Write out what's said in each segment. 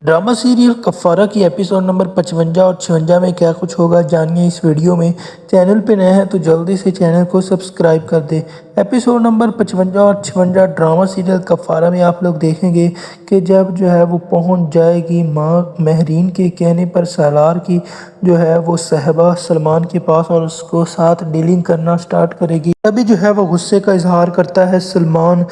Drama serial कफ़ारा की episode number 55 और 56 में क्या कुछ होगा जानिए इस वीडियो में। चैनल पे नए हैं तो जल्दी से चैनल को सब्सक्राइब कर दे। एपिसोड नंबर 55 और 56 ड्रामा सीरियल कफ़ारा में आप लोग देखेंगे कि जब जो है वो पहुंच जाएगी माँ महरीन के कहने पर सालार की जो है वो सहबा सलमान के पास और उसको साथ डीलिंग करना स्टार्ट करेगी। तभी जो है वो गुस्से का इजहार करता है सलमान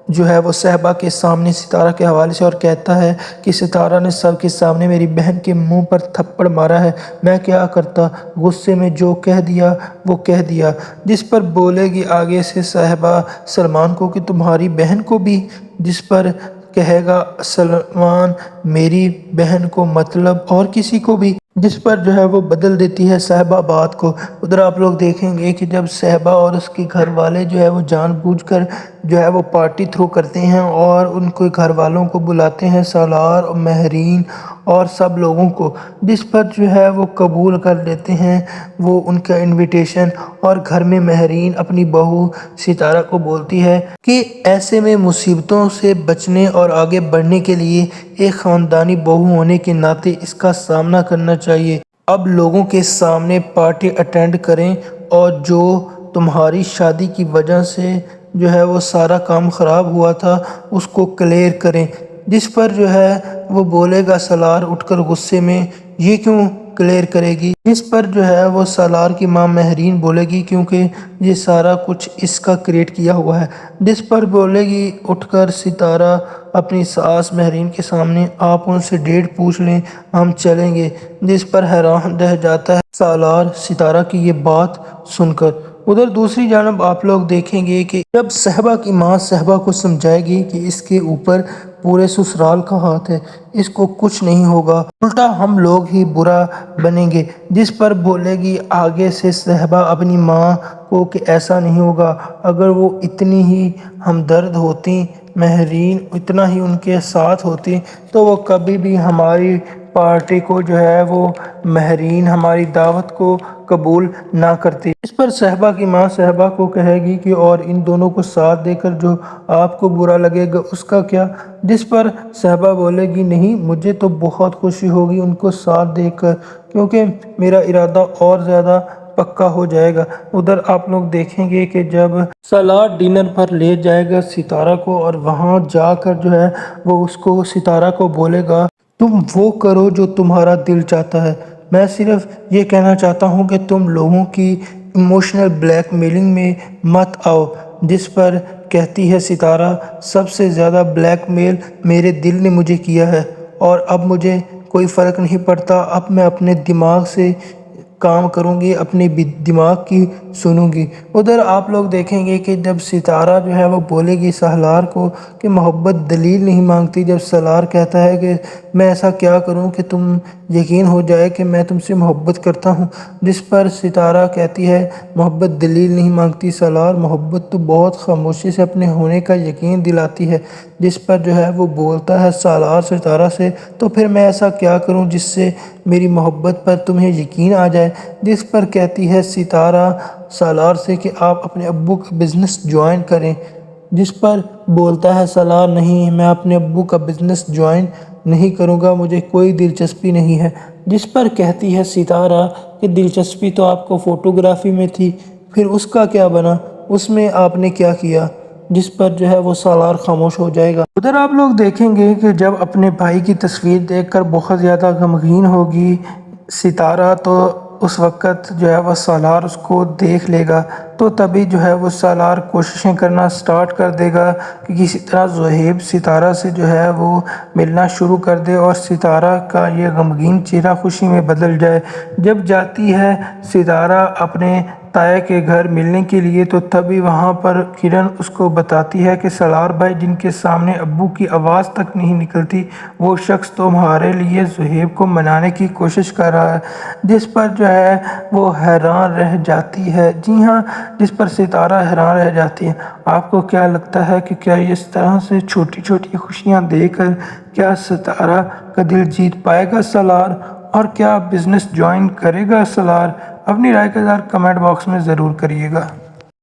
जो है वो सहबा के सामने सितारा के हवाले से और कहता है कि सितारा ने सबके सामने मेरी बहन के मुंह पर थप्पड़ मारा है, मैं क्या करता, गुस्से में जो कह दिया वो कह दिया। जिस पर बोलेगी आगे से सहबा सलमान को कि तुम्हारी बहन को भी, जिस पर कहेगा सलमान मेरी बहन को मतलब और किसी को भी, जिस पर जो है वो बदल देती है सहबा बात को। उधर आप लोग देखेंगे कि जब सहबा और उसके घर वाले जो है वो जानबूझकर जो है वो पार्टी थ्रो करते हैं और उनके घर वालों को बुलाते हैं, सालार और महरीन और सब लोगों को, जिस पर जो है वो कबूल कर लेते हैं वो उनका इनविटेशन। और घर में महरीन अपनी बहू सितारा को बोलती है कि ऐसे में मुसीबतों से बचने और आगे बढ़ने के लिए एक ख़ानदानी बहू होने के नाते इसका सामना करना चाहिए। अब लोगों के सामने पार्टी अटेंड करें और जो तुम्हारी शादी की वजह से जो है वो सारा काम ख़राब हुआ था उसको क्लियर करें। जिस पर जो है वो बोलेगा सालार उठकर गुस्से में, ये क्यों क्लियर करेगी। इस पर जो है वो सालार की माँ महरीन बोलेगी क्योंकि ये सारा कुछ इसका क्रिएट किया हुआ है। जिस पर बोलेगी उठकर सितारा अपनी सास महरीन के सामने, आप उनसे डेट पूछ लें, हम चलेंगे। जिस पर हैरान रह जाता है सालार सितारा की ये बात सुनकर। उधर दूसरी जानब आप लोग देखेंगे कि जब सहबा की माँ सहबा को समझाएगी कि इसके ऊपर पूरे ससुराल का हाथ है, इसको कुछ नहीं होगा, उल्टा हम लोग ही बुरा बनेंगे। जिस पर बोलेगी आगे से सहबा अपनी माँ को कि ऐसा नहीं होगा, अगर वो इतनी ही हमदर्द होती, महरीन इतना ही उनके साथ होती तो वो कभी भी हमारी पार्टी को जो है वो महरीन हमारी दावत को कबूल ना करती। इस पर सहबा की माँ सहबा को कहेगी कि और इन दोनों को साथ देकर जो आपको बुरा लगेगा उसका क्या। जिस पर सहबा बोलेगी नहीं, मुझे तो बहुत खुशी होगी उनको साथ देकर, क्योंकि मेरा इरादा और ज़्यादा पक्का हो जाएगा। उधर आप लोग देखेंगे कि जब सालार डिनर पर ले जाएगा सितारा को और वहाँ जाकर जो है वो उसको सितारा को बोलेगा तुम वो करो जो तुम्हारा दिल चाहता है, मैं सिर्फ ये कहना चाहता हूँ कि तुम लोगों की इमोशनल ब्लैकमेलिंग में मत आओ। जिस पर कहती है सितारा सबसे ज़्यादा ब्लैकमेल मेरे दिल ने मुझे किया है और अब मुझे कोई फ़र्क नहीं पड़ता, अब मैं अपने दिमाग से काम करूंगी, अपने दिमाग की सुनूंगी। उधर आप लोग देखेंगे कि जब सितारा जो है वो बोलेगी सालार को कि मोहब्बत दलील नहीं मांगती, जब सालार कहता है कि मैं ऐसा क्या करूं कि तुम यकीन हो जाए कि मैं तुमसे मोहब्बत करता हूं। जिस पर सितारा कहती है मोहब्बत दलील नहीं मांगती सालार, मोहब्बत तो बहुत खामोशी से अपने होने का यकीन दिलाती है। जिस पर जो है वो बोलता है सालार सितारा से तो फिर मैं ऐसा क्या करूं जिससे मेरी मोहब्बत पर तुम्हें यकीन आ जाए। जिस पर कहती है सितारा सालार से कि आप अपने अब्बू का बिज़नेस ज्वाइन करें। जिस पर बोलता है सालार नहीं, मैं अपने अब्बू का बिज़नेस ज्वाइन नहीं करूँगा, मुझे कोई दिलचस्पी नहीं है। जिस पर कहती है सितारा कि दिलचस्पी तो आपको फ़ोटोग्राफी में थी, फिर उसका क्या बना, उसमें आपने क्या किया। जिस पर जो है वो सालार खामोश हो जाएगा। उधर आप लोग देखेंगे कि जब अपने भाई की तस्वीर देखकर बहुत ज़्यादा गमगीन होगी सितारा, तो उस वक़्त जो है वह सालार उसको देख लेगा, तो तभी जो है वो सालार कोशिशें करना स्टार्ट कर देगा कि किसी तरह ज़ुहैब सितारा से जो है वो मिलना शुरू कर दे और सितारा का ये गमगीन चेहरा खुशी में बदल जाए। जब जाती है सितारा अपने ताया के घर मिलने के लिए तो तभी वहाँ पर किरण उसको बताती है कि सालार भाई जिनके सामने अब्बू की आवाज़ तक नहीं निकलती, वो शख्स तुम्हारे लिए ज़ुहैब को मनाने की कोशिश कर रहा है। जिस पर जो है वो हैरान रह जाती है। जी हाँ, जिस पर सितारा हैरान रह जाती है। आपको क्या लगता है कि क्या इस तरह से छोटी छोटी खुशियाँ देकर क्या सितारा का दिल जीत पाएगा सालार, और क्या बिज़नेस ज्वाइन करेगा सालार? अपनी राय का इज़हार कमेंट बॉक्स में ज़रूर करिएगा।